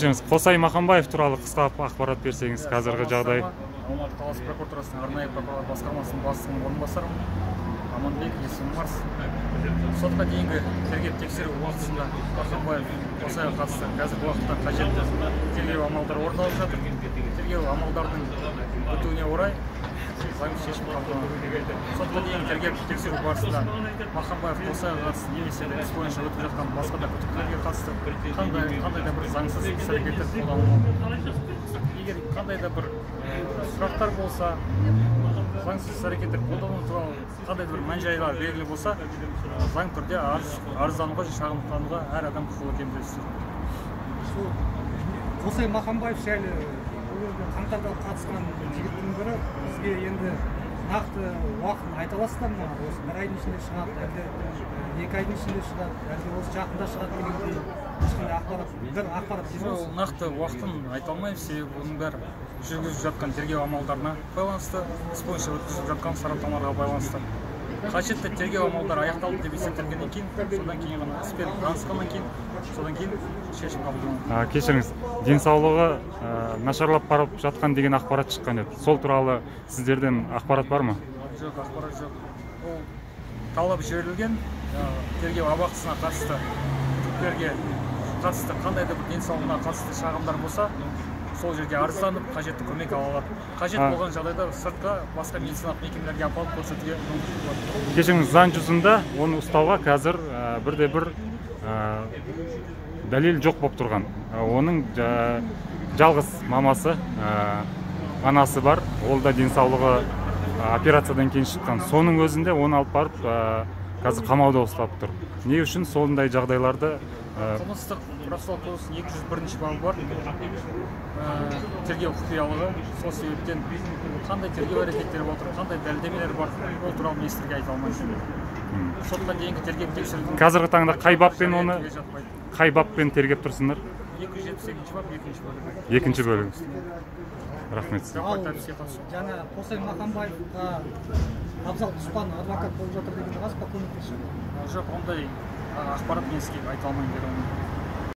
Қосай Махамбаев туралы қысқа ақпарат берсеңіз, қазіргі жағдай. Алматы қаласы прокуратурасының арнайы прокурор басқармасының бастығының орынбасарымын. Аманбек есімім Марс. Сотқа дейінгі тергеп тексеру уақытысында Махамбаев Қосайға қатысты қазіргі уақытта қажетті тергеу амалдары орындалып жатыр. Тергеу амалдарының бітуіне орай заңды шешім қабылданды. Сотқа дейінгі тергеп тексеру барысында Махамбаев Қосайға қатысты немесе іс бойынша өтіп жатқан басқа да күдіктілерге қатысты қандай да бір заңсыз іс-әрекеттер қолданылды. Егер қандай да бір сұрақтар болса, заңсыз іс-әрекеттер қолдану туралы қандай бір мән-жайлар белгілі болса, заң түрде арыздануға, шағымдануға әр адам құқылы екенін білесіздер. Қосай Махамбаев жайлы қаңтарда қатысқан жігіттің бірі бізге енді нақты уақытын айта аласыздар ма? Осы бір айдың ішінде шығады, әлде 2 айдың ішінде шығады, әлде осы жақында шығады дегендей ешқандай ақпарат жоқ. Нақты уақытын айта алмаймыз, себебі оның бәрі жүргізіп жатқан тергеу амалдарына байланысты, іс бойынша өткізіп жатқан сараптамаларға байланысты. Қажетті тергеу амалдары аяқталды деп есептелгеннен кейін, содан кейін ғана іспен танысқаннан кейін, содан кейін шешім қабылданады. Кешіріңіз, денсаулығы нашарлап барып жатқан деген ақпарат шыққан еді. Сол туралы сіздерден ақпарат бар ма? Жоқ, ақпарат жоқ. Ол талап жіберілген тергеу абақтысына қатысты күдіктілерге қатысты қандай да бір денсаулығына қатысты шағымдар болса, сол жерге арызданып, қажетті көмек ала алады. Қажет болған жағдайда сыртқа басқа медициналық мекемелерге апарып көрсетуге мүмкіндік бар. Кешіріңіз, заң жүзінде оны ұстауға қазір бірде-бір дәлел жоқ болып тұрған. Оның жалғыз мамасы, анасы бар, ол да денсаулығы операциядан кейін шыққан. Соның өзінде оны алып барып қазір қамауда ұстап тұр. Не үшін сондай жағдайларды? Қылмыстық процессуалдық кодекстің 201-ші бабы бар. Тергеу құпиялығы. Сол себептен қандай тергеу әрекеттері отыр, қандай дәлелдемелер бар, ол туралы мен сіздерге айта алмаймын. Сотқа дейінгі тергеп тексерудің қазіргі таңда қай баппен тергеп тұрсыңдар? 278-ші бап, 2-ші бөлігі. 2-ші бөлігі. Рахмет сізге. Жаңа Қосай Махамбаевқа Абзал Дұспан адвокат болып жатыр деген рас па, көмектесші? Жоқ, ондай ақпарат мен сізге айта алмаймын.